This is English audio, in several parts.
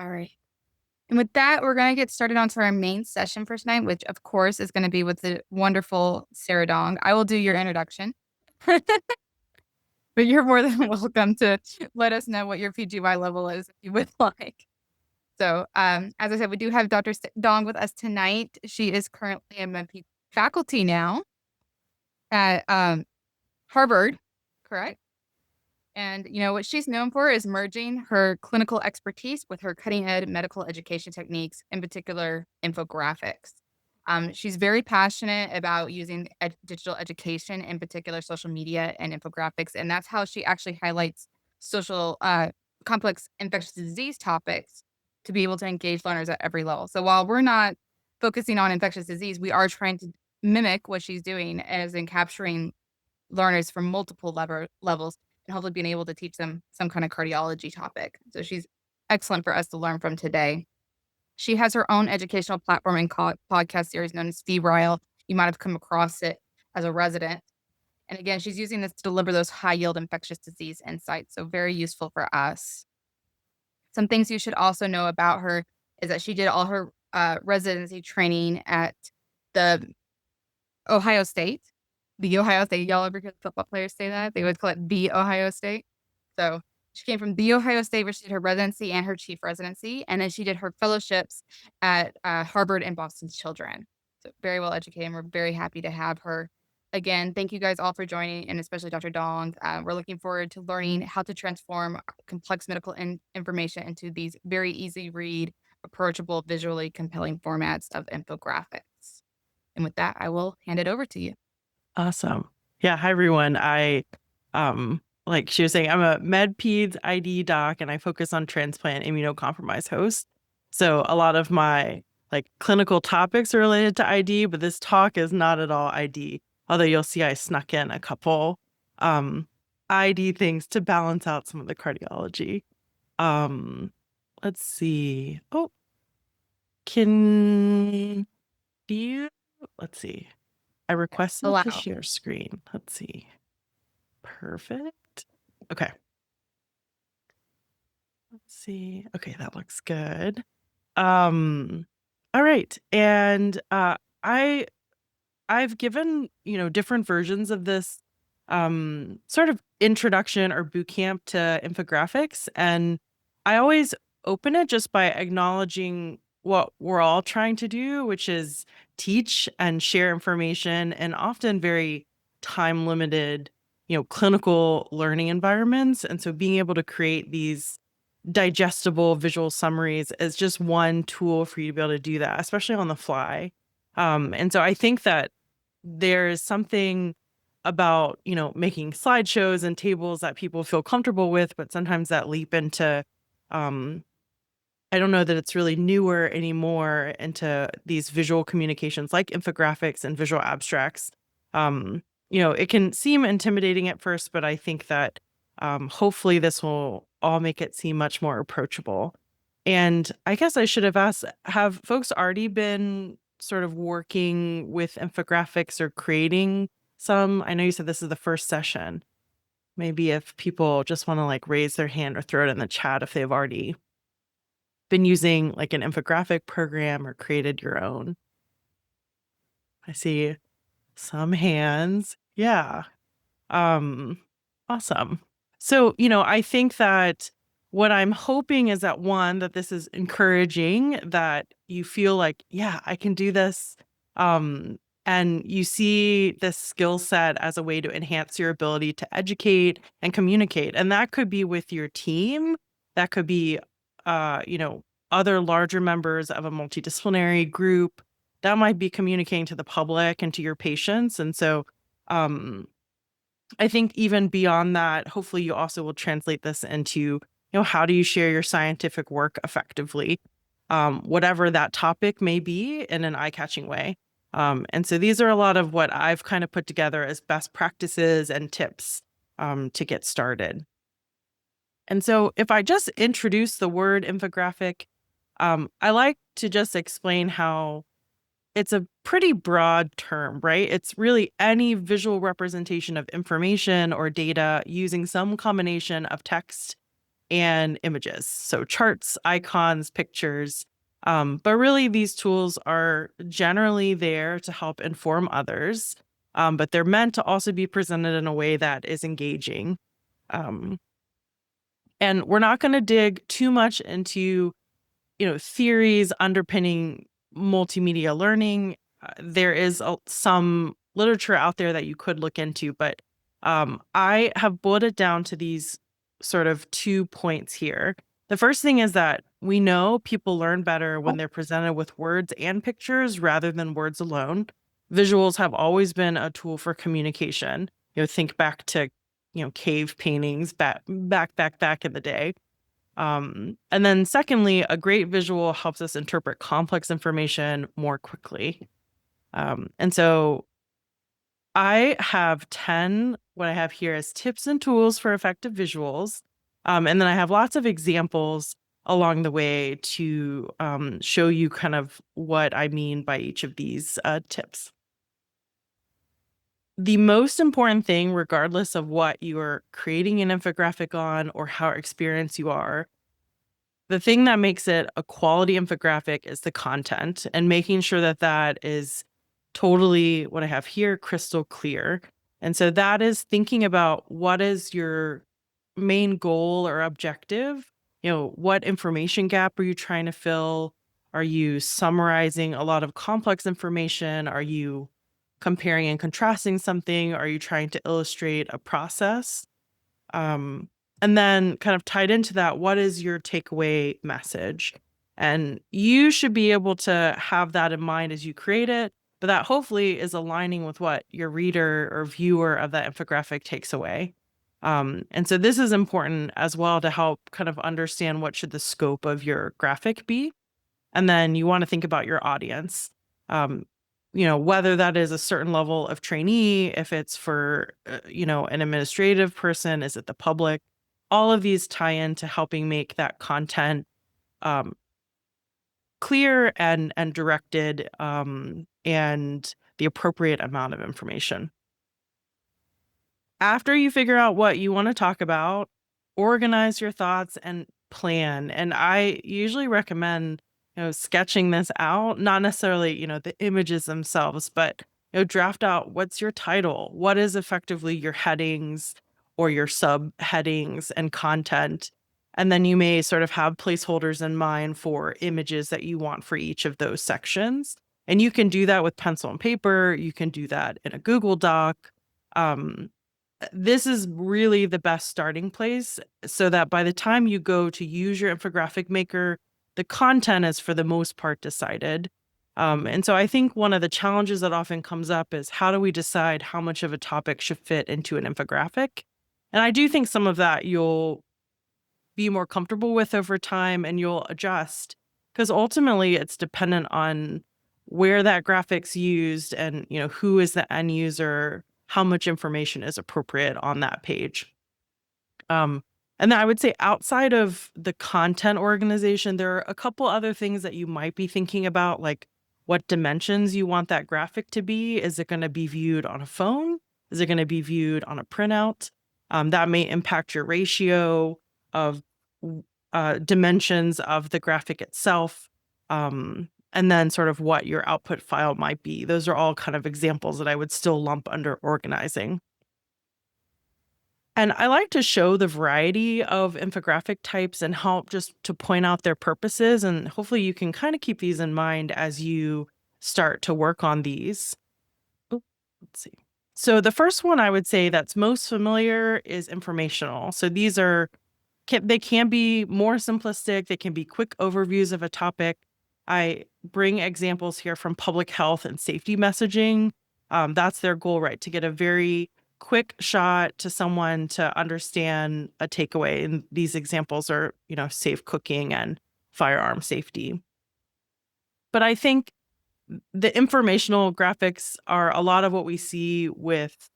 All right. And with that, we're going to get started onto our main session for tonight, which of course is going to be with the wonderful Sara Dong. I will do your introduction, but you're more than welcome to let us know what your PGY level is if you would like. So, as I said, we do have Dr. Dong with us tonight. She is currently a MP faculty now at Harvard, correct? And, what she's known for is merging her clinical expertise with her cutting-edge medical education techniques, in particular, infographics. She's very passionate about using digital education, in particular, social media and infographics, and that's how she actually highlights social, complex infectious disease topics to be able to engage learners at every level. So while we're not focusing on infectious disease, we are trying to mimic what she's doing as in capturing learners from multiple levels and hopefully being able to teach them some kind of cardiology topic. So she's excellent for us to learn from today. She has her own educational platform and podcast series known as Febrile. You might have come across it as a resident. And again, she's using this to deliver those high yield infectious disease insights. So very useful for us. Some things you should also know about her is that she did all her residency training at the Ohio State. The Ohio State. Y'all ever hear football players say that? They would call it the Ohio State. So she came from the Ohio State where she did her residency and her chief residency. And then she did her fellowships at Harvard and Boston Children. So very well educated. And we're very happy to have her. Again, thank you guys all for joining, and especially Dr. Dong. We're looking forward to learning how to transform complex medical information into these very easy read, approachable, visually compelling formats of infographics. And with that, I will hand it over to you. Awesome. Yeah. Hi, everyone. Like she was saying, I'm a med-peds ID doc, and I focus on transplant immunocompromised hosts. So a lot of my clinical topics are related to ID, but this talk is not at all ID. Although you'll see I snuck in a couple ID things to balance out some of the cardiology. Let's see. Oh, let's see. I requested to share screen. Let's see. Perfect. Okay. Let's see. Okay, that looks good. All right. And I've given, different versions of this sort of introduction or boot camp to infographics. And I always open it just by acknowledging what we're all trying to do, which is teach and share information in often very time limited, clinical learning environments. And so being able to create these digestible visual summaries is just one tool for you to be able to do that, especially on the fly. And so I think that there's something about, making slideshows and tables that people feel comfortable with, but sometimes that leap into, I don't know that it's really newer anymore, into these visual communications like infographics and visual abstracts. It can seem intimidating at first, but I think that hopefully this will all make it seem much more approachable. And I guess I should have asked, have folks already been sort of working with infographics or creating some? I know you said this is the first session. Maybe if people just want to raise their hand or throw it in the chat if they've already been using an infographic program or created your own. I see some hands. Yeah. Awesome. So, I think that what I'm hoping is that that this is encouraging, that you feel like, yeah, I can do this. And you see this skill set as a way to enhance your ability to educate and communicate. And that could be with your team. That could be, other larger members of a multidisciplinary group. That might be communicating to the public and to your patients. And so, I think even beyond that, hopefully you also will translate this into, how do you share your scientific work effectively, whatever that topic may be, in an eye-catching way. And so these are a lot of what I've kind of put together as best practices and tips to get started. And so if I just introduce the word infographic, I like to just explain how it's a pretty broad term, right? It's really any visual representation of information or data using some combination of text and images. So charts, icons, pictures. But really, these tools are generally there to help inform others, but they're meant to also be presented in a way that is engaging. And we're not going to dig too much into, theories underpinning multimedia learning. There is some literature out there that you could look into, but I have boiled it down to these sort of 2 points here. The first thing is that we know people learn better when they're presented with words and pictures rather than words alone. Visuals have always been a tool for communication. Think back to, cave paintings back in the day. And then secondly, a great visual helps us interpret complex information more quickly. And so I have 10, what I have here is tips and tools for effective visuals. And then I have lots of examples along the way to show you kind of what I mean by each of these tips. The most important thing, regardless of what you're creating an infographic on or how experienced you are, the thing that makes it a quality infographic is the content, and making sure that that is totally, what I have here, crystal clear. And so that is thinking about what is your main goal or objective. What information gap are you trying to fill? Are you summarizing a lot of complex information? Are you comparing and contrasting something? Are you trying to illustrate a process? And then kind of tied into that, what is your takeaway message? And you should be able to have that in mind as you create it, but that hopefully is aligning with what your reader or viewer of that infographic takes away. And so this is important as well to help kind of understand what should the scope of your graphic be. And then you want to think about your audience. Whether that is a certain level of trainee, if it's for, an administrative person, is it the public? All of these tie into helping make that content clear and directed, and the appropriate amount of information. After you figure out what you want to talk about, organize your thoughts and plan. And I usually recommend, sketching this out, not necessarily, the images themselves, but, draft out what's your title, what is effectively your headings or your subheadings and content. And then you may sort of have placeholders in mind for images that you want for each of those sections. And you can do that with pencil and paper. You can do that in a Google Doc. This is really the best starting place so that by the time you go to use your infographic maker, the content is for the most part decided. And so I think one of the challenges that often comes up is how do we decide how much of a topic should fit into an infographic? And I do think some of that you'll be more comfortable with over time and you'll adjust, because ultimately it's dependent on where that graphic's used and, who is the end user, how much information is appropriate on that page. And then I would say outside of the content organization, there are a couple other things that you might be thinking about, like what dimensions you want that graphic to be. Is it going to be viewed on a phone? Is it going to be viewed on a printout? That may impact your ratio of dimensions of the graphic itself. And then sort of what your output file might be. Those are all kind of examples that I would still lump under organizing. And I like to show the variety of infographic types and help just to point out their purposes. And hopefully you can kind of keep these in mind as you start to work on these. Let's see. So the first one I would say that's most familiar is informational. So these they can be more simplistic. They can be quick overviews of a topic. I bring examples here from public health and safety messaging. That's their goal, right? To get a very quick shot to someone to understand a takeaway. And these examples are, safe cooking and firearm safety. But I think the informational graphics are a lot of what we see with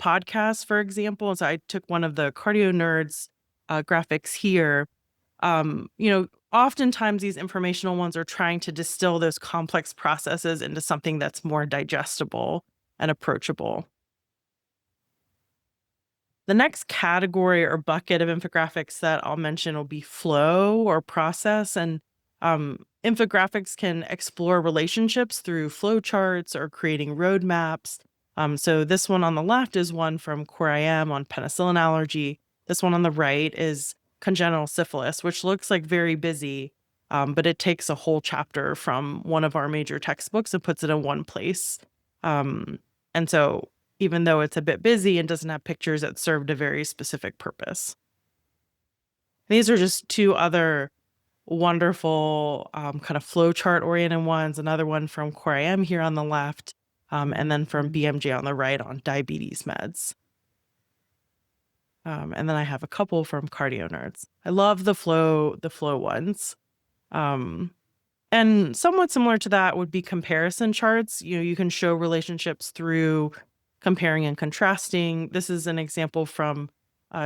podcasts, for example. And so I took one of the CardioNerds graphics here. Oftentimes these informational ones are trying to distill those complex processes into something that's more digestible and approachable. The next category or bucket of infographics that I'll mention will be flow or process. And infographics can explore relationships through flow charts or creating roadmaps. So this one on the left is one from Core IM on penicillin allergy. This one on the right is congenital syphilis, which looks like very busy, but it takes a whole chapter from one of our major textbooks and puts it in one place. And so even though it's a bit busy and doesn't have pictures, it served a very specific purpose. These are just two other wonderful kind of flowchart oriented ones. Another one from Core IM here on the left, and then from BMJ on the right on diabetes meds. And then I have a couple from CardioNerds. I love the flow ones. And somewhat similar to that would be comparison charts. You can show relationships through comparing and contrasting. This is an example from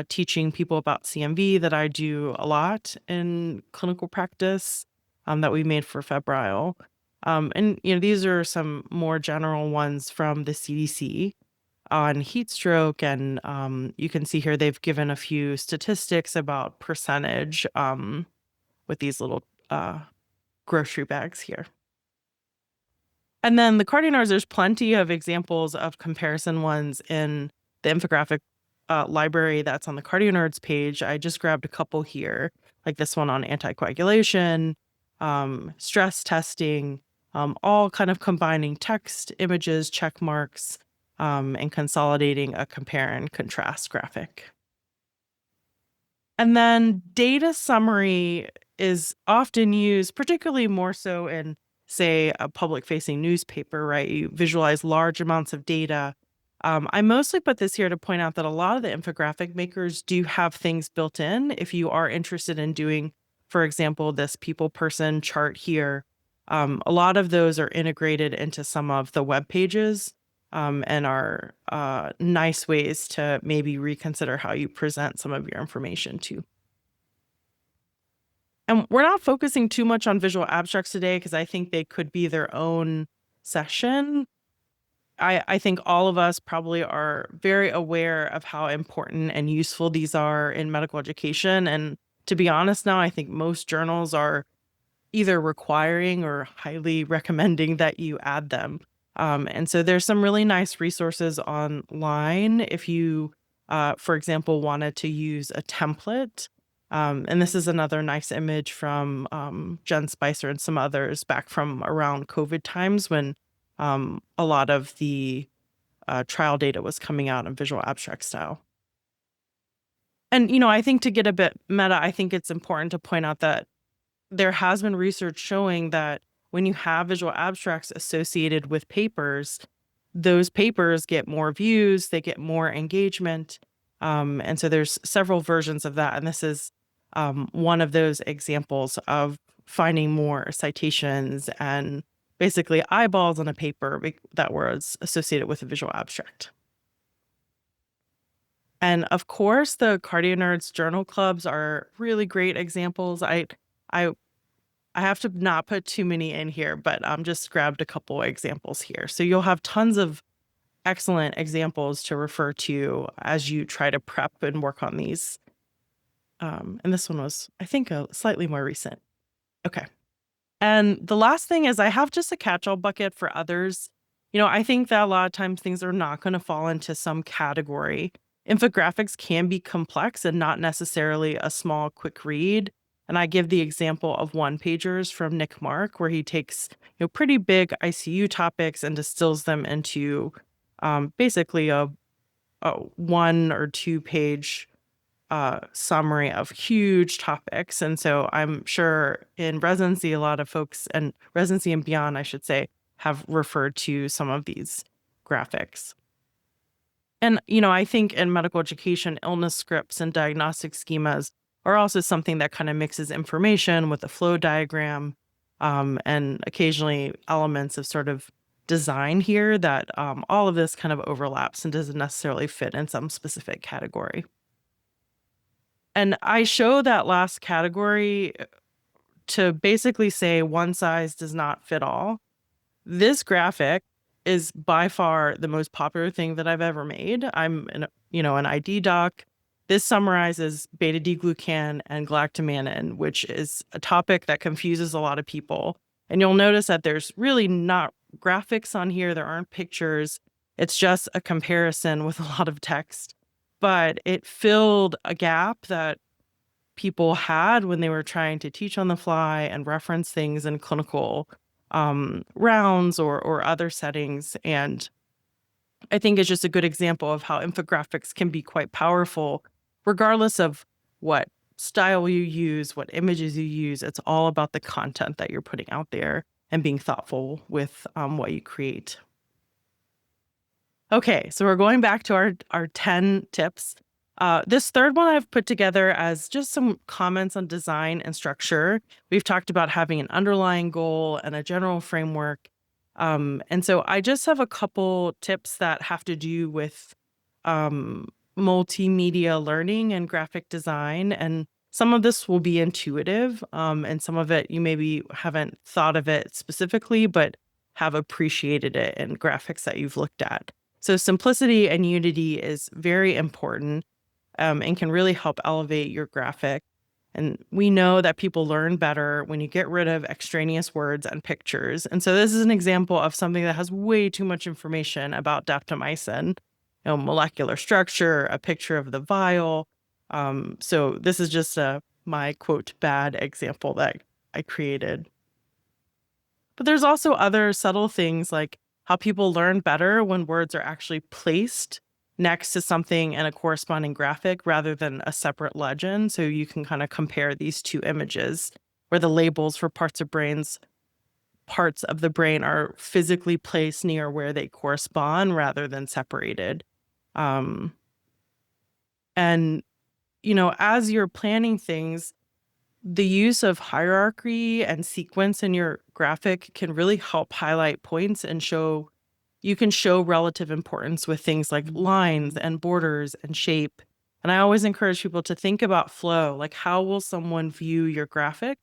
teaching people about CMV that I do a lot in clinical practice, that we made for febrile. And these are some more general ones from the CDC on heat stroke. And you can see here they've given a few statistics about percentage with these little grocery bags here. And then the CardioNerds, there's plenty of examples of comparison ones in the infographic library that's on the CardioNerds page. I just grabbed a couple here, like this one on anticoagulation, stress testing, all kind of combining text, images, check marks, and consolidating a compare and contrast graphic. And then data summary is often used, particularly more so in, say, a public-facing newspaper, right? You visualize large amounts of data. I mostly put this here to point out that a lot of the infographic makers do have things built in. If you are interested in doing, for example, this people person chart here, a lot of those are integrated into some of the web pages, and are nice ways to maybe reconsider how you present some of your information too. And we're not focusing too much on visual abstracts today because I think they could be their own session. I think all of us probably are very aware of how important and useful these are in medical education. And to be honest now, I think most journals are either requiring or highly recommending that you add them. And so there's some really nice resources online if you, for example, wanted to use a template. And this is another nice image from Jen Spicer and some others back from around COVID times when a lot of the trial data was coming out in visual abstract style. And, I think to get a bit meta, I think it's important to point out that there has been research showing that when you have visual abstracts associated with papers, those papers get more views, they get more engagement. And so there's several versions of that. And this is one of those examples of finding more citations and basically eyeballs on a paper that was associated with a visual abstract. And of course, the CardioNerds journal clubs are really great examples. I have to not put too many in here, but just grabbed a couple examples here. So you'll have tons of excellent examples to refer to as you try to prep and work on these. And this one was, I think, a slightly more recent. Okay. And the last thing is I have just a catch-all bucket for others. I think that a lot of times things are not going to fall into some category. Infographics can be complex and not necessarily a small, quick read. And I give the example of one-pagers from Nick Mark, where he takes pretty big ICU topics and distills them into basically a 1 or 2 page summary of huge topics. And so I'm sure in residency, a lot of folks, and residency and beyond, I should say, have referred to some of these graphics. And, I think in medical education, illness scripts and diagnostic schemas are also something that kind of mixes information with a flow diagram, and occasionally elements of sort of design here that all of this kind of overlaps and doesn't necessarily fit in some specific category. And I show that last category to basically say one size does not fit all. This graphic is by far the most popular thing that I've ever made. I'm an ID doc. This summarizes beta-D-glucan and galactomannan, which is a topic that confuses a lot of people. And you'll notice that there's really not graphics on here. There aren't pictures. It's just a comparison with a lot of text. But it filled a gap that people had when they were trying to teach on the fly and reference things in clinical rounds or other settings. And I think it's just a good example of how infographics can be quite powerful, regardless of what style you use, what images you use. It's all about the content that you're putting out there and being thoughtful with what you create. Okay, so we're going back to our 10 tips. This third one I've put together as just some comments on design and structure. We've talked about having an underlying goal and a general framework. And so I just have a couple tips that have to do with multimedia learning and graphic design. And some of this will be intuitive, and some of it you maybe haven't thought of it specifically, but have appreciated it in graphics that you've looked at. So simplicity and unity is very important, and can really help elevate your graphic. And we know that people learn better when you get rid of extraneous words and pictures. And so this is an example of something that has way too much information about daptomycin, molecular structure, a picture of the vial. So this is just my quote bad example that I created. But there's also other subtle things like how people learn better when words are actually placed next to something in a corresponding graphic rather than a separate legend. So you can kind of compare these two images where the labels for parts of the brain are physically placed near where they correspond rather than separated. And, as you're planning things, the use of hierarchy and sequence in your graphic can really help highlight points and you can show relative importance with things like lines and borders and shape. And I always encourage people to think about flow, like how will someone view your graphic?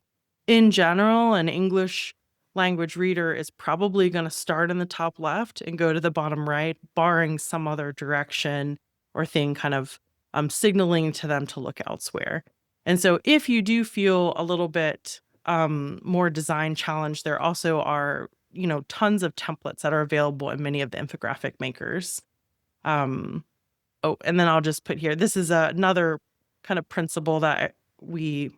In general, an English language reader is probably going to start in the top left and go to the bottom right, barring some other direction or thing kind of signaling to them to look elsewhere. And so if you do feel a little bit more design challenged, there also are, tons of templates that are available in many of the infographic makers. And then I'll just put here, this is another kind of principle that we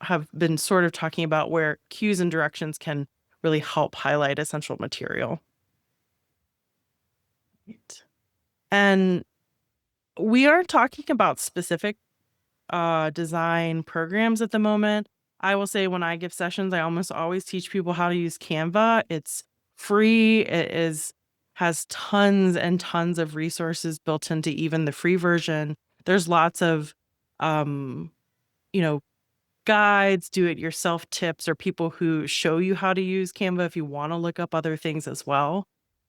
have been sort of talking about where cues and directions can really help highlight essential material. Right. And we aren't talking about specific design programs at the moment. I will say when I give sessions, I almost always teach people how to use Canva. It's free. Has tons and tons of resources built into even the free version. There's lots of, guides, do-it-yourself tips, or people who show you how to use Canva if you want to look up other things as well.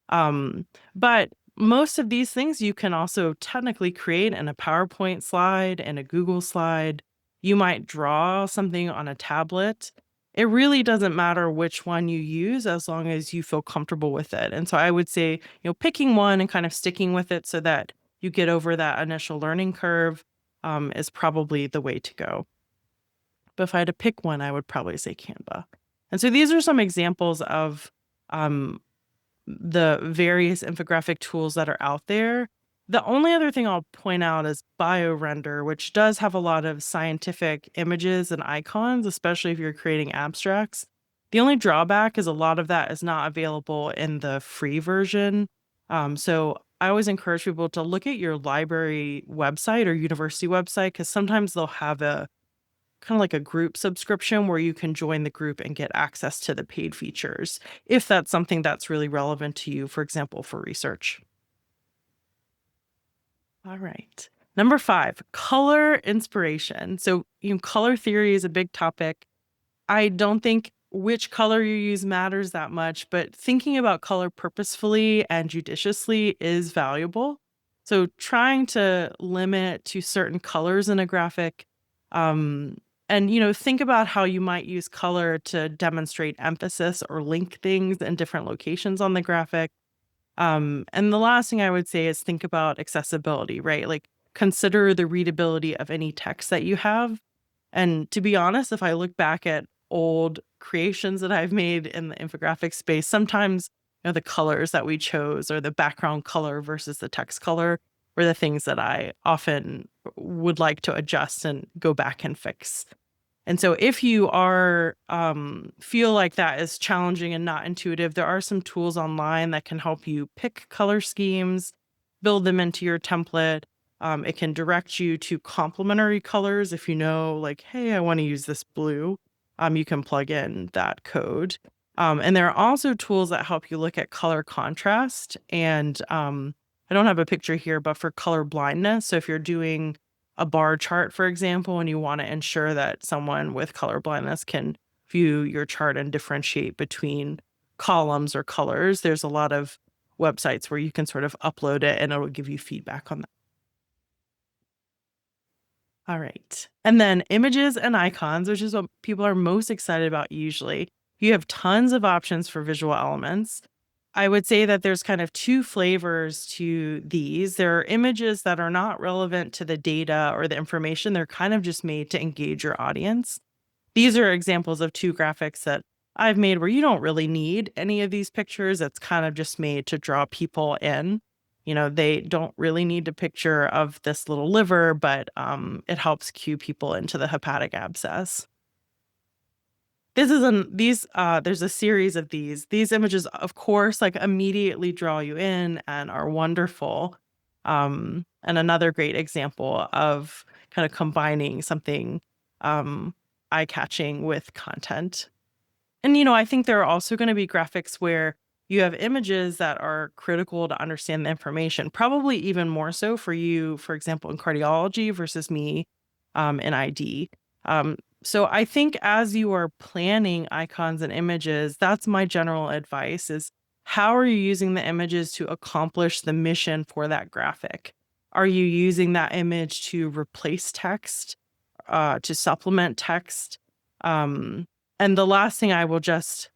But most of these things you can also technically create in a PowerPoint slide and a Google slide. You might draw something on a tablet. It really doesn't matter which one you use as long as you feel comfortable with it. And so I would say, picking one and kind of sticking with it so that you get over that initial learning curve is probably the way to go. But if I had to pick one, I would probably say Canva. And so these are some examples of the various infographic tools that are out there. The only other thing I'll point out is BioRender, which does have a lot of scientific images and icons, especially if you're creating abstracts. The only drawback is a lot of that is not available in the free version. So I always encourage people to look at your library website or university website, because sometimes they'll have a kind of like a group subscription where you can join the group and get access to the paid features if that's something that's really relevant to you, for example, for research. All right. Number 5, color inspiration. So, color theory is a big topic. I don't think which color you use matters that much, but thinking about color purposefully and judiciously is valuable. So trying to limit to certain colors in a graphic, and think about how you might use color to demonstrate emphasis or link things in different locations on the graphic. And the last thing I would say is think about accessibility, right? Like consider the readability of any text that you have. And to be honest, if I look back at old creations that I've made in the infographic space, sometimes the colors that we chose or the background color versus the text color were the things that I often would like to adjust and go back and fix. And so if you are feel like that is challenging and not intuitive, there are some tools online that can help you pick color schemes, build them into your template. It can direct you to complementary colors. If you know, like, hey, I want to use this blue, you can plug in that code. And there are also tools that help you look at color contrast. And I don't have a picture here, but for color blindness. So if you're doing a bar chart, for example, and you want to ensure that someone with color blindness can view your chart and differentiate between columns or colors, there's a lot of websites where you can sort of upload it and it'll give you feedback on that. All right. And then images and icons, which is what people are most excited about usually. You have tons of options for visual elements. I would say that there's kind of two flavors to these. There are images that are not relevant to the data or the information. They're kind of just made to engage your audience. These are examples of two graphics that I've made where you don't really need any of these pictures. It's kind of just made to draw people in. They don't really need a picture of this little liver, but it helps cue people into the hepatic abscess. There's a series of these images, of course, like immediately draw you in and are wonderful. And another great example of kind of combining something eye-catching with content. And, I think there are also going to be graphics where you have images that are critical to understand the information, probably even more so for you, for example, in cardiology versus me in ID. So I think as you are planning icons and images, that's my general advice is how are you using the images to accomplish the mission for that graphic? Are you using that image to replace text, to supplement text? And the last thing I will just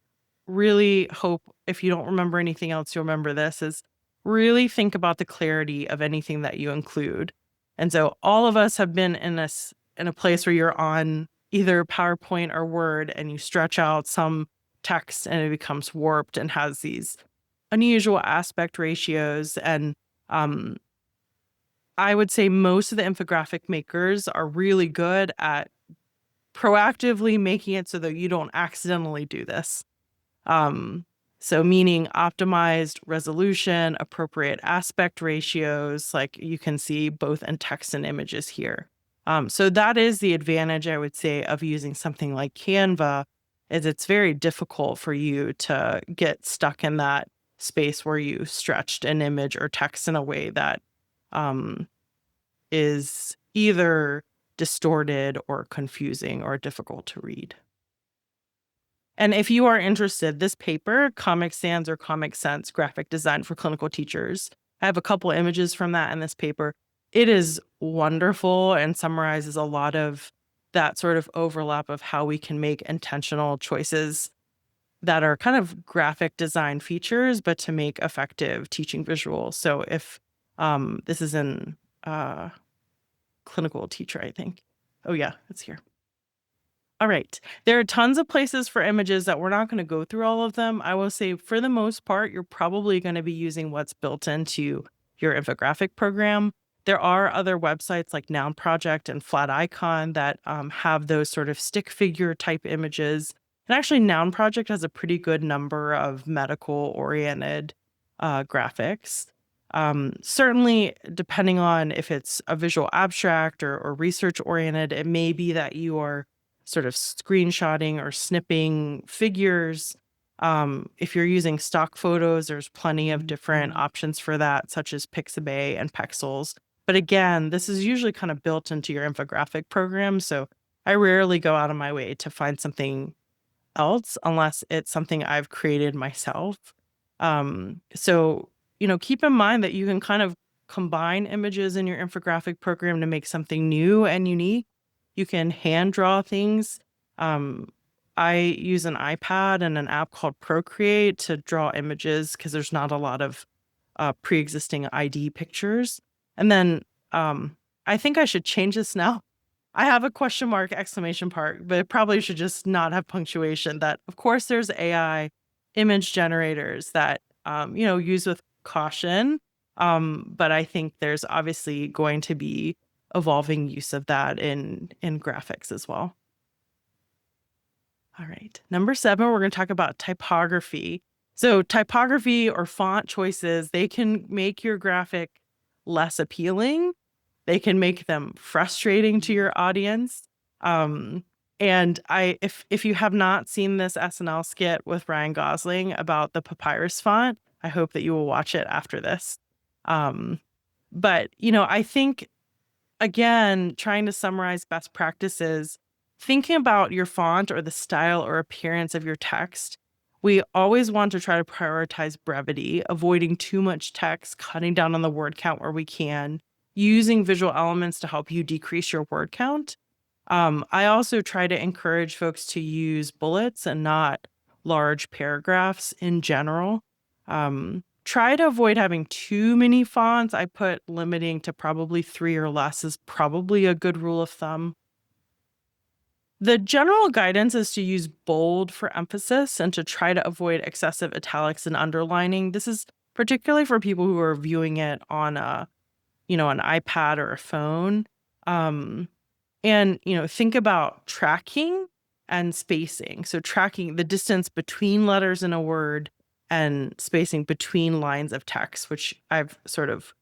really hope, if you don't remember anything else, you'll remember this, is really think about the clarity of anything that you include. And so all of us have been in a place where you're on either PowerPoint or Word and you stretch out some text and it becomes warped and has these unusual aspect ratios. And I would say most of the infographic makers are really good at proactively making it so that you don't accidentally do this. So meaning optimized resolution, appropriate aspect ratios, like you can see both in text and images here. So that is the advantage, I would say, of using something like Canva, is it's very difficult for you to get stuck in that space where you stretched an image or text in a way that is either distorted or confusing or difficult to read. And if you are interested, this paper, Comic Sans or Comic Sense Graphic Design for Clinical Teachers, I have a couple images from that in this paper. It is wonderful and summarizes a lot of that sort of overlap of how we can make intentional choices that are kind of graphic design features, but to make effective teaching visuals. So if this is in clinical teacher, I think. Oh yeah, it's here. All right. There are tons of places for images that we're not going to go through all of them. I will say for the most part, you're probably going to be using what's built into your infographic program. There are other websites like Noun Project and Flat Icon that have those sort of stick figure type images. And actually, Noun Project has a pretty good number of medical oriented graphics. Certainly, depending on if it's a visual abstract or research oriented, it may be that you are sort of screenshotting or snipping figures. If you're using stock photos, there's plenty of different options for that, such as Pixabay and Pexels. But again, this is usually kind of built into your infographic program. So I rarely go out of my way to find something else unless it's something I've created myself. So, keep in mind that you can kind of combine images in your infographic program to make something new and unique. You can hand draw things. I use an iPad and an app called Procreate to draw images because there's not a lot of pre-existing ID pictures. And then I think I should change this now. I have a question mark exclamation mark, but it probably should just not have punctuation. That, of course, there's AI image generators that, use with caution. But I think there's obviously going to be evolving use of that in graphics as well. All right. Number 7, we're going to talk about typography. So typography or font choices, they can make your graphic less appealing. They can make them frustrating to your audience. And if you have not seen this SNL skit with Ryan Gosling about the papyrus font, I hope that you will watch it after this. But, I think, again, trying to summarize best practices, thinking about your font or the style or appearance of your text, we always want to try to prioritize brevity, avoiding too much text, cutting down on the word count where we can, using visual elements to help you decrease your word count. I also try to encourage folks to use bullets and not large paragraphs in general. Try to avoid having too many fonts. I put limiting to probably 3 or less is probably a good rule of thumb. The general guidance is to use bold for emphasis and to try to avoid excessive italics and underlining. This is particularly for people who are viewing it on an iPad or a phone. And, think about tracking and spacing. So tracking the distance between letters in a word and spacing between lines of text, which I've sort of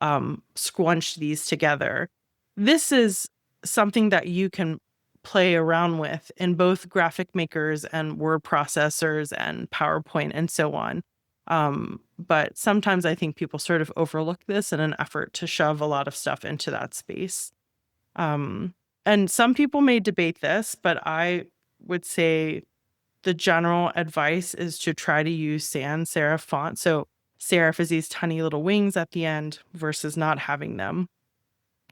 squunched these together. This is something that you can play around with in both graphic makers and word processors and PowerPoint and so on. But sometimes I think people sort of overlook this in an effort to shove a lot of stuff into that space. And some people may debate this, but I would say the general advice is to try to use sans serif font. So serif is these tiny little wings at the end versus not having them.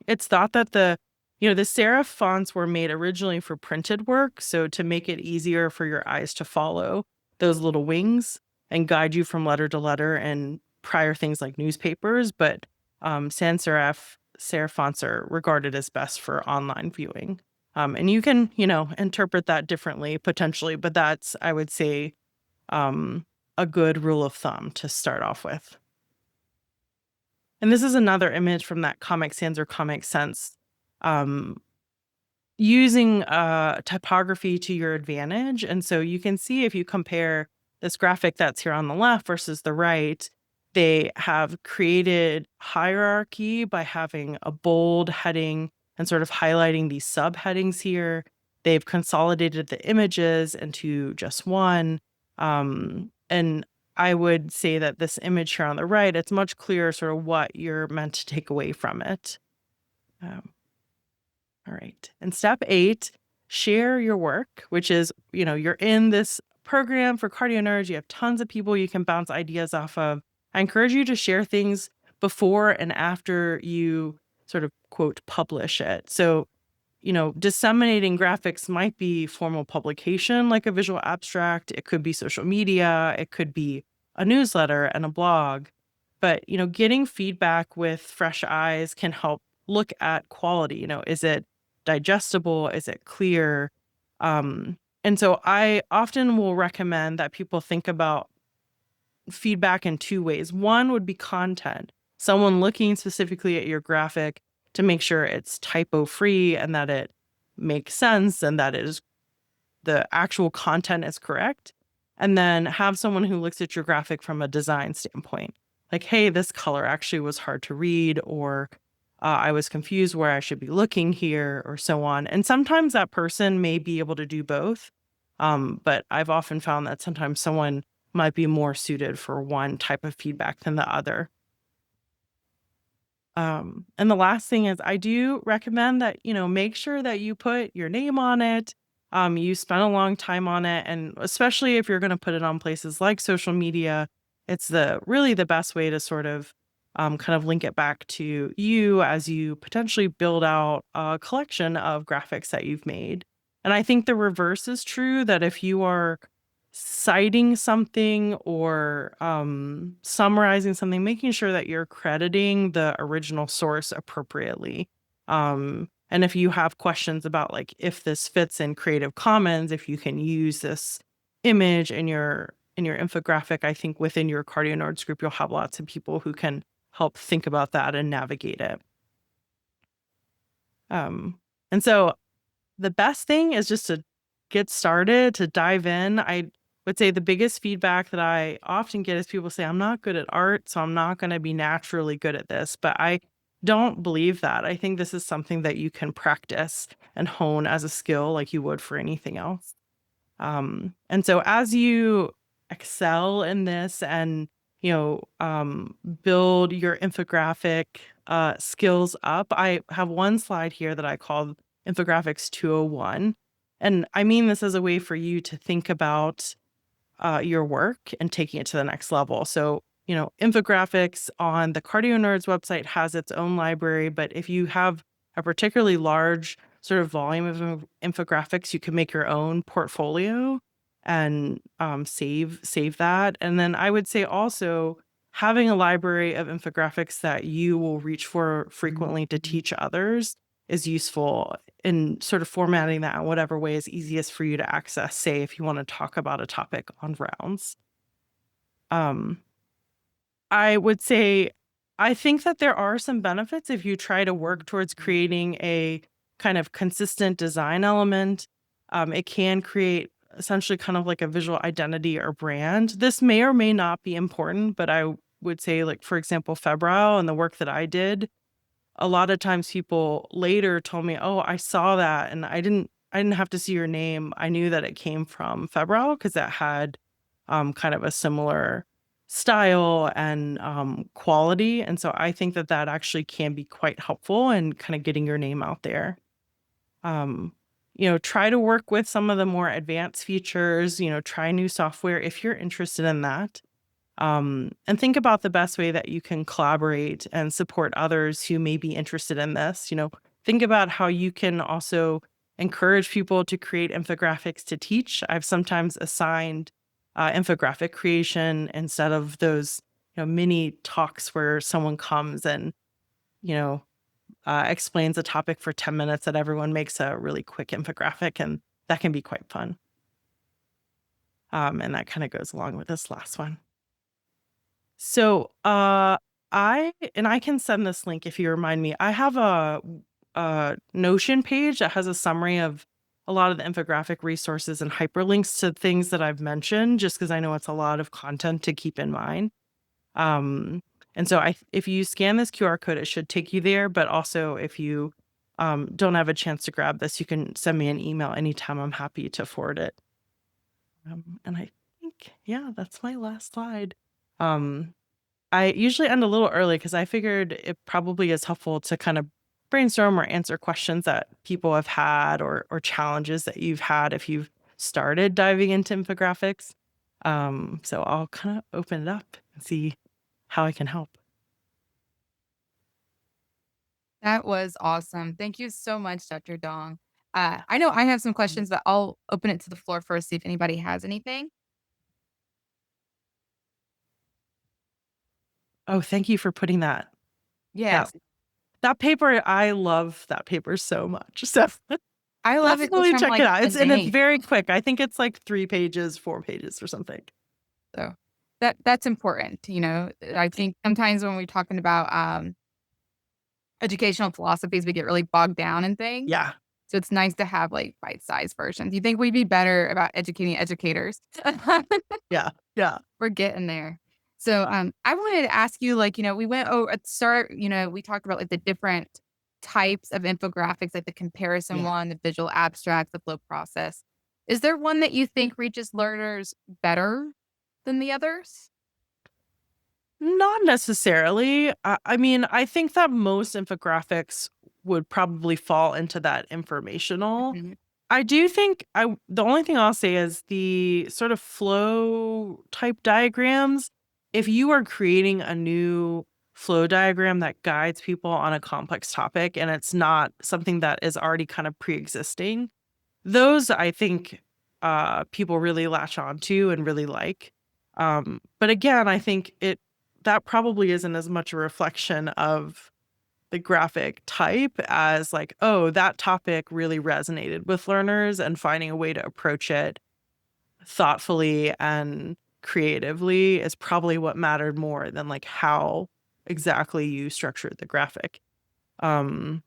It's thought that the serif fonts were made originally for printed work, so to make it easier for your eyes to follow those little wings and guide you from letter to letter and prior things like newspapers. But sans serif fonts are regarded as best for online viewing. And you can, interpret that differently potentially, but that's, I would say, a good rule of thumb to start off with. And this is another image from that Comic Sans or Comic Sense, using typography to your advantage. And so you can see if you compare this graphic that's here on the left versus the right, they have created hierarchy by having a bold heading and sort of highlighting these subheadings here. They've consolidated the images into just one. And I would say that this image here on the right, it's much clearer sort of what you're meant to take away from it. All right. And step 8, share your work, which is, you're in this program for CardioNerds. You have tons of people you can bounce ideas off of. I encourage you to share things before and after you sort of, quote, publish it. So, disseminating graphics might be formal publication like a visual abstract. It could be social media. It could be a newsletter and a blog. But, getting feedback with fresh eyes can help look at quality. Is it digestible? Is it clear? And so I often will recommend that people think about feedback in 2 ways. One would be content. Someone looking specifically at your graphic to make sure it's typo free and that it makes sense and that the actual content is correct. And then have someone who looks at your graphic from a design standpoint. Like, hey, this color actually was hard to read, or I was confused where I should be looking here, or so on. And sometimes that person may be able to do both. But I've often found that sometimes someone might be more suited for one type of feedback than the other. And the last thing is I do recommend that, make sure that you put your name on it. You spent a long time on it. And especially if you're going to put it on places like social media, it's really the best way to sort of kind of link it back to you as you potentially build out a collection of graphics that you've made. And I think the reverse is true, that if you are citing something or summarizing something, making sure that you're crediting the original source appropriately. And if you have questions about like if this fits in Creative Commons, if you can use this image in your infographic, I think within your CardioNerds group, you'll have lots of people who can help think about that and navigate it. And so the best thing is just to get started, to dive in. I would say the biggest feedback that I often get is people say, I'm not good at art, so I'm not going to be naturally good at this. But I don't believe that. I think this is something that you can practice and hone as a skill like you would for anything else. And so as you excel in this and build your infographic skills up, I have one slide here that I call Infographics 201. And I mean this as a way for you to think about your work and taking it to the next level. So, infographics on the CardioNerds website has its own library, but if you have a particularly large sort of volume of infographics, you can make your own portfolio and save that. And then I would say also having a library of infographics that you will reach for frequently to teach others is useful in sort of formatting that in whatever way is easiest for you to access, say, if you want to talk about a topic on rounds. I would say, I think that there are some benefits if you try to work towards creating a kind of consistent design element. It can create essentially kind of like a visual identity or brand. This may or may not be important, but I would say, like, for example, Febrile and the work that I did, a lot of times people later told me, "Oh, I saw that and I didn't have to see your name. I knew that it came from Febrile because that had kind of a similar style and quality." And so I think that that actually can be quite helpful in kind of getting your name out there. Um, try to work with some of the more advanced features, try new software if you're interested in that. And think about the best way that you can collaborate and support others who may be interested in this. Think about how you can also encourage people to create infographics to teach. I've sometimes assigned infographic creation instead of those, mini talks where someone comes and, you know, explains a topic for 10 minutes, that everyone makes a really quick infographic, and that can be quite fun. And that kind of goes along with this last one. So, I can send this link if you remind me. I have a Notion page that has a summary of a lot of the infographic resources and hyperlinks to things that I've mentioned, just because I know it's a lot of content to keep in mind. Um, and so if you scan this QR code, it should take you there. But also, if you don't have a chance to grab this, you can send me an email anytime. I'm happy to forward it. And I think, yeah, that's my last slide. I usually end a little early because I figured it probably is helpful to kind of brainstorm or answer questions that people have had, or challenges that you've had if you've started diving into infographics. So I'll kind of open it up and see how I can help. That was awesome. Thank you so much, Dr. Dong. I know I have some questions, but I'll open it to the floor first, see if anybody has anything. Oh, thank you for putting that. Yeah, Yes. that paper, I love that paper so much. So I love it just definitely from, check it like, out. the It's name. very quick. I think it's like 3 pages, 4 pages or something. So that's important, I think sometimes when we're talking about, educational philosophies, we get really bogged down in things. Yeah, So it's nice to have, like, bite-sized versions. Do you think we'd be better about educating educators? yeah, yeah. We're getting there. So, I wanted to ask you, like, we went over at the start, we talked about, like, the different types of infographics, like the comparison Yeah. one, the visual abstract, the flow process. Is there one that you think reaches learners better than the others? Not necessarily. I mean, I think that most infographics would probably fall into that informational. Mhm. I do think the only thing I'll say is the sort of flow type diagrams. If you are creating a new flow diagram that guides people on a complex topic and it's not something that is already kind of pre-existing, those I think people really latch on to and really like. But again, I think that probably isn't as much a reflection of the graphic type as like, oh, that topic really resonated with learners, and finding a way to approach it thoughtfully and creatively is probably what mattered more than like how exactly you structured the graphic. Um,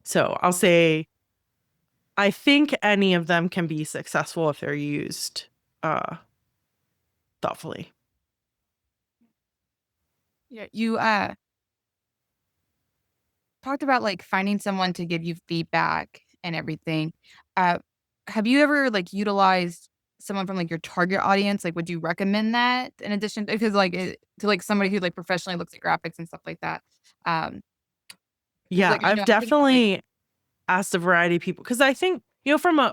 so I'll say I think any of them can be successful if they're used uh, thoughtfully. Yeah, you talked about like finding someone to give you feedback and everything. Uh, have you ever like utilized someone from like your target audience? Like, would you recommend that in addition because like to like somebody who like professionally looks at graphics and stuff like that? Um, because Yeah, like I've I think about like definitely asked a variety of people because I think,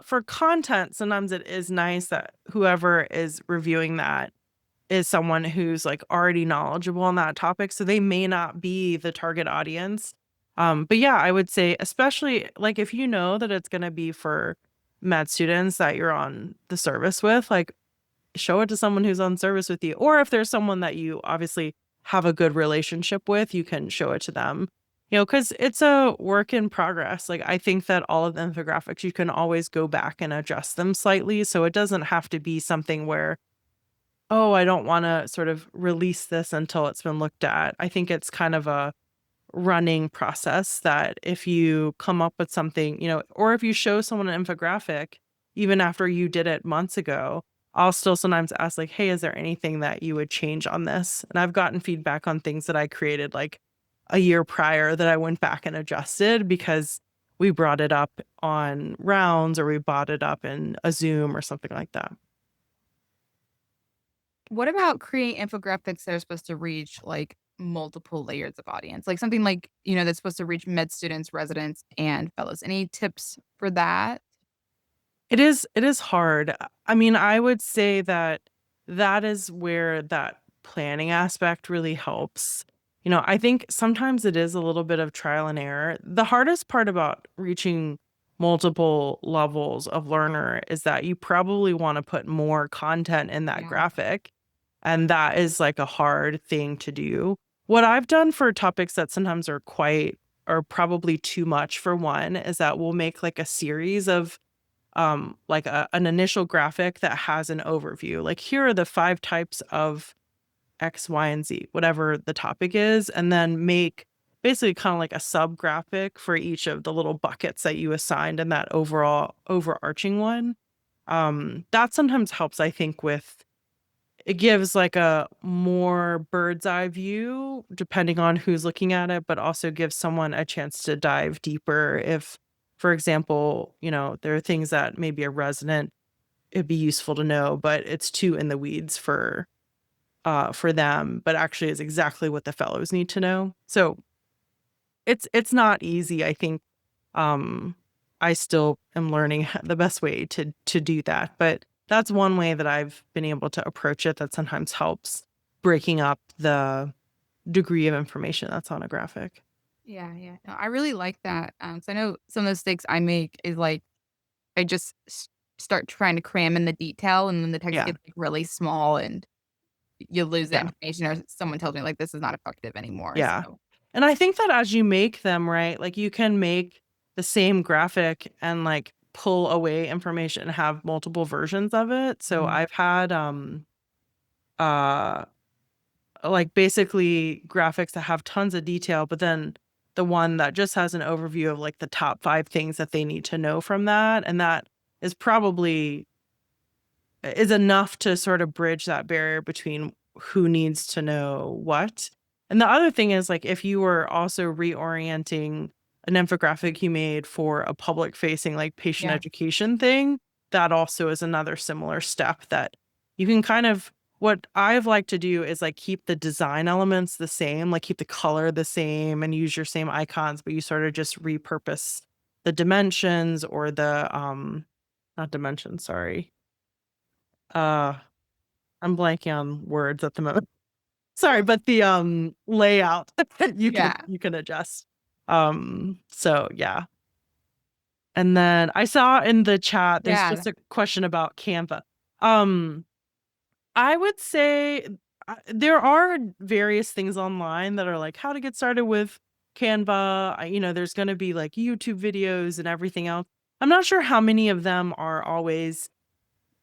for content, sometimes it is nice that whoever is reviewing that is someone who's like already knowledgeable on that topic. So they may not be the target audience. But yeah, I would say, especially like if you know that it's going to be for med students that you're on the service with, like show it to someone who's on service with you. Or if there's someone that you obviously have a good relationship with, you can show it to them. Because it's a work in progress. Like I think that all of the infographics, you can always go back and adjust them slightly. So it doesn't have to be something where, oh, I don't want to sort of release this until it's been looked at. I think it's kind of a running process that if you come up with something, or if you show someone an infographic, even after you did it months ago, I'll still sometimes ask, like, hey, is there anything that you would change on this? And I've gotten feedback on things that I created like a year prior that I went back and adjusted because we brought it up on rounds or we brought it up in a Zoom or something like that. what about creating infographics that are supposed to reach like multiple layers of audience? Like something like, that's supposed to reach med students, residents, and fellows. Any tips for that? It is hard. I mean, I would say that that is where that planning aspect really helps. I think sometimes it is a little bit of trial and error. The hardest part about reaching multiple levels of learner is that you probably want to put more content in that Yeah. graphic, and that is like a hard thing to do. What I've done for topics that sometimes are quite or probably too much for one is that we'll make like a series of like an initial graphic that has an overview. Like here are the 5 types of X, Y, and Z, whatever the topic is, and then make basically kind of like a sub graphic for each of the little buckets that you assigned in that overall overarching one. That sometimes helps, I think, with it gives like a more bird's eye view depending on who's looking at it, but also gives someone a chance to dive deeper if, for example, there are things that maybe a resident it'd be useful to know, but it's too in the weeds for them, but actually is exactly what the fellows need to know. So it's not easy. I think um I still am learning the best way to do that, but that's one way that I've been able to approach it that sometimes helps breaking up the degree of information that's on a graphic. Yeah, yeah. No, I really like that. 'Cause I know some of the mistakes I make is like I just start trying to cram in the detail, and then the text Yeah. gets like really small, and you lose the Yeah. information, or someone tells me like this is not effective anymore. Yeah. So And I think that as you make them, right, like you can make the same graphic and like pull away information and have multiple versions of it. So mhm. I've had uh like basically graphics that have tons of detail, but then the one that just has an overview of like the top 5 things that they need to know from that. And that is probably is enough to sort of bridge that barrier between who needs to know what. And the other thing is like if you were also reorienting an infographic you made for a public facing like patient Yeah. education thing, that also is another similar step that you can kind of what I've liked to do is like keep the design elements the same, like keep the color the same and use your same icons, but you sort of just repurpose the dimensions or the not dimensions, sorry. Uh I'm blanking on words at the moment. Sorry, but the layout you can Yeah. you can adjust. So yeah. And then I saw in the chat, there's Yeah. just a question about Canva. Um, I would say there are various things online that are like how to get started with Canva. There's going to be like YouTube videos and everything else. I'm not sure how many of them are always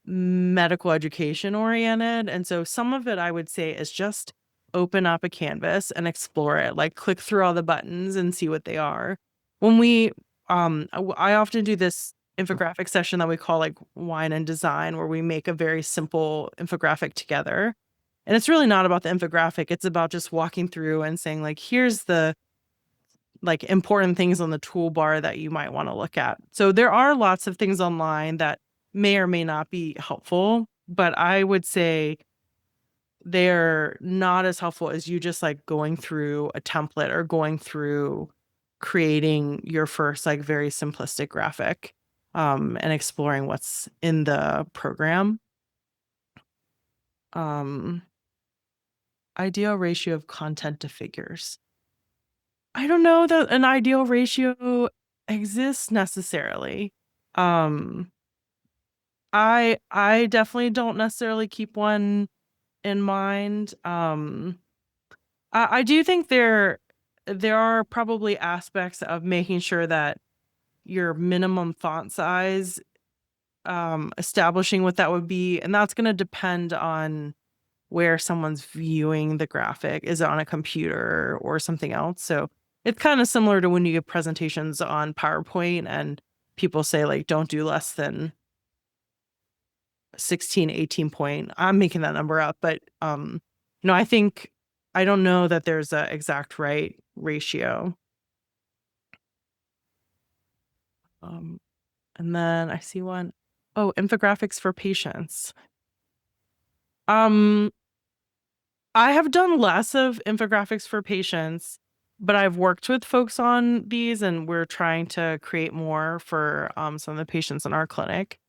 medical education oriented. And so some of it I would say is just open up a canvas and explore it, like click through all the buttons and see what they are. When we, I often do this infographic session that we call like wine and design, where we make a very simple infographic together. And it's really not about the infographic. It's about just walking through and saying like, here's the like important things on the toolbar that you might want to look at. So there are lots of things online that may or may not be helpful, but I would say they're not as helpful as you just like going through a template or going through creating your first like very simplistic graphic and exploring what's in the program. Um, Ideal ratio of content to figures. I don't know that an ideal ratio exists necessarily. Um, I definitely don't necessarily keep one in mind. I do think there are probably aspects of making sure that your minimum font size, establishing what that would be, and that's going to depend on where someone's viewing the graphic. Is it on a computer or something else? So it's kind of similar to when you give presentations on PowerPoint and people say like, don't do less than 16, 18 point. I'm making that number up, but I think I don't know that there's an exact right ratio. Um, and then I see one. Oh, infographics for patients. Um, I have done less of infographics for patients, but I've worked with folks on these and we're trying to create more for some of the patients in our clinic.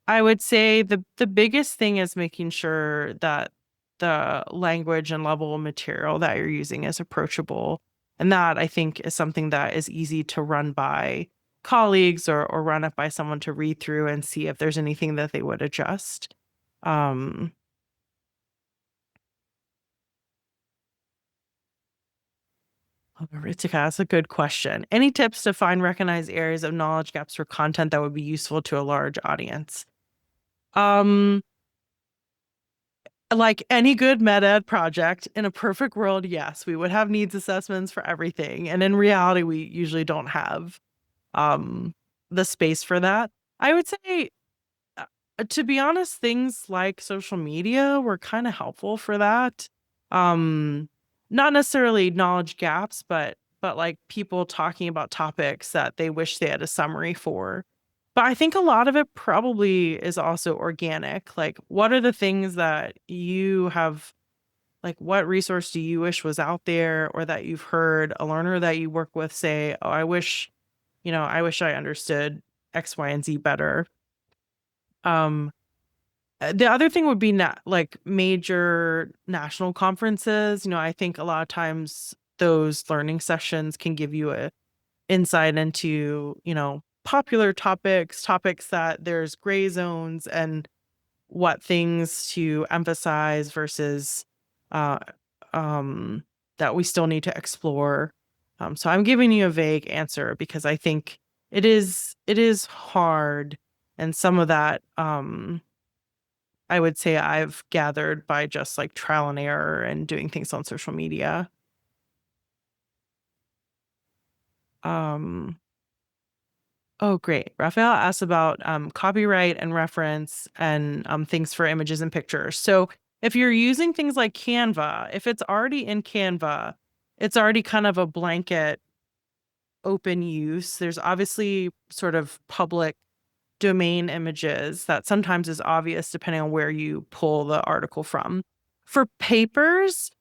I would say the biggest thing is making sure that the language and level of material that you're using is approachable. And that I think is something that is easy to run by colleagues or run it by someone to read through and see if there's anything that they would adjust. Um, Ritika, that's a good question. Any tips to find recognized areas of knowledge gaps for content that would be useful to a large audience? Um, like any good med ed project, in a perfect world, yes, we would have needs assessments for everything. And in reality, we usually don't have um the space for that. I would say uh, to be honest, things like social media were kind of helpful for that. Um, Not necessarily knowledge gaps, but like people talking about topics that they wish they had a summary for. But I think a lot of it probably is also organic. Like, what are the things that you have, like, what resource do you wish was out there or that you've heard a learner that you work with say, oh, I wish I understood X, Y, and Z better. Um, the other thing would be like major national conferences. I think a lot of times those learning sessions can give you a insight into, popular topics that there's gray zones and what things to emphasize versus uh um that we still need to explore. So I'm giving you a vague answer because I think it is hard, and some of that I would say I've gathered by just like trial and error and doing things on social media. Um, oh, great. Raphael asked about copyright and reference and things for images and pictures. So if you're using things like Canva, if it's already in Canva, it's already kind of a blanket open use. There's obviously sort of public domain images that sometimes is obvious depending on where you pull the article from. For papers,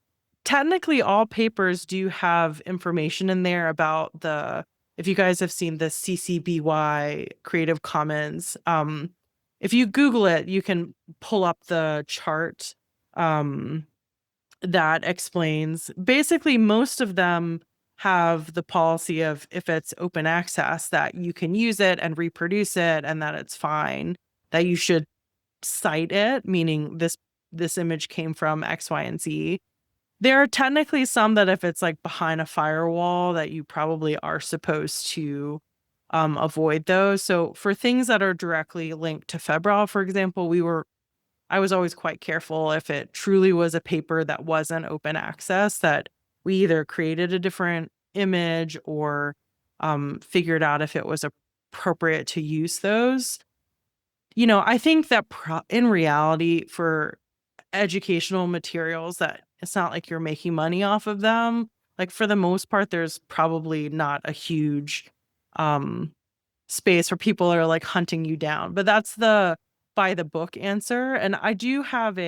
technically all papers do have information in there about if you guys have seen the CC BY Creative Commons, if you Google it, you can pull up the chart that explains basically most of them have the policy of, if it's open access, that you can use it and reproduce it and that it's fine, that you should cite it, meaning this image came from X, Y, and Z. There are technically some that if it's like behind a firewall that you probably are supposed to avoid those. So for things that are directly linked to febrile, for example, I was always quite careful if it truly was a paper that wasn't open access, that we either created a different image or figured out if it was appropriate to use those. I think that in reality, for educational materials, that it's not like you're making money off of them. Like for the most part, there's probably not a huge um, space where people are like hunting you down. But that's the by the book answer. And I do have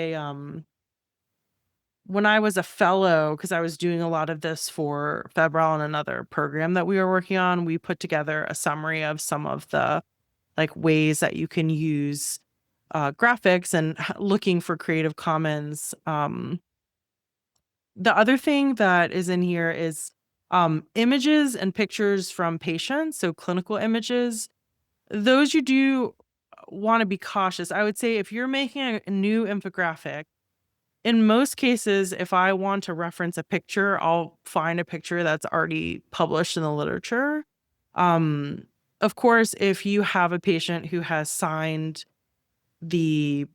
when I was a fellow, because I was doing a lot of this for Febrile and another program that we were working on, we put together a summary of some of the like ways that you can use graphics and looking for Creative Commons. The other thing that is in here is images and pictures from patients, so clinical images. Those you do want to be cautious. I would say if you're making a new infographic, in most cases, if I want to reference a picture, I'll find a picture that's already published in the literature. Um, of course, if you have a patient who has signed the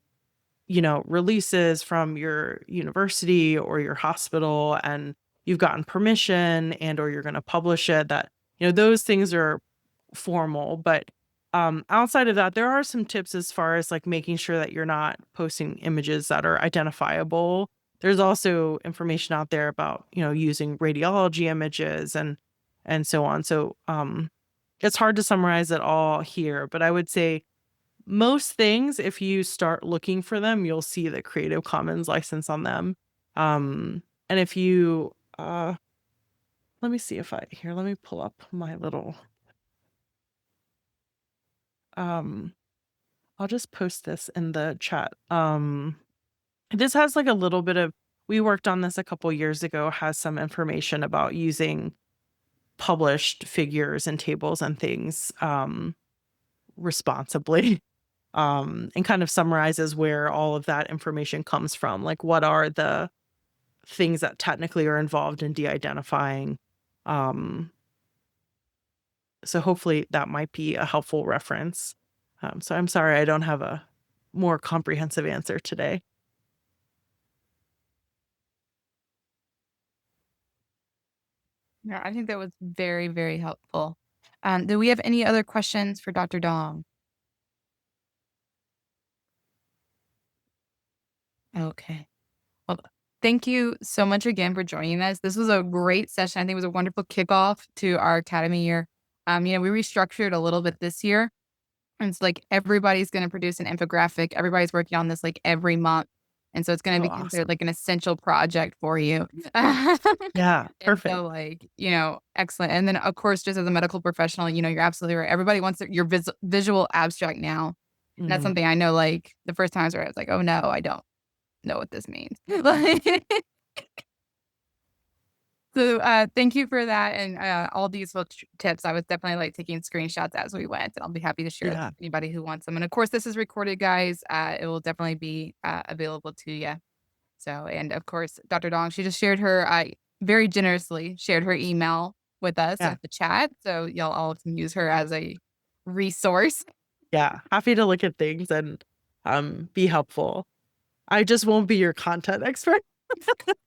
releases from your university or your hospital and you've gotten permission and or you're going to publish it, that those things are formal. But outside of that, there are some tips as far as like making sure that you're not posting images that are identifiable. There's also information out there about using radiology images and so on. So it's hard to summarize it all here, but I would say most things, if you start looking for them, you'll see the Creative Commons license on them. And if you let me see if let me pull up my little I'll just post this in the chat. This has like a little bit of, we worked on this a couple years ago, has some information about using published figures and tables and things responsibly. And kind of summarizes where all of that information comes from. Like, what are the things that technically are involved in de-identifying? So hopefully that might be a helpful reference. So I'm sorry I don't have a more comprehensive answer today. Yeah, I think that was very, very helpful. Do we have any other questions for Dr. Dong? Okay. Well, thank you so much again for joining us. This was a great session. I think it was a wonderful kickoff to our academy year. We restructured a little bit this year. And it's like everybody's going to produce an infographic. Everybody's working on this like every month. And so it's going to Oh, be considered awesome. like an essential project for you. Yeah, And perfect. so like, excellent. And then of course, just as a medical professional, you're absolutely right. Everybody wants your visual abstract now. And that's Mhm. something I know, like the first time I was like, oh no, I don't know what this means. So, thank you for that and all these little tips. I was definitely like taking screenshots as we went, and I'll be happy to share them Yeah. with anybody who wants them. And of course, this is recorded, guys. It will definitely be available to you. So, and of course, Dr. Dong, she just shared her, very generously shared her email with us Yeah. at the chat. So, y'all all can use her as a resource. Yeah. Happy to look at things and be helpful. I just won't be your content expert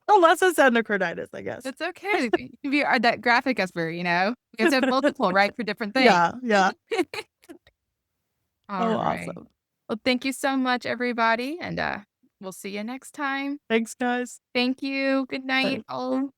unless it's endocarditis, I guess. It's okay. You can be that graphic expert, We have to have multiple, right, for different things. Yeah. Yeah. All Oh, right. awesome. Well, thank you so much, everybody, and we'll see you next time. Thanks, guys. Thank you. Good night, Bye. all.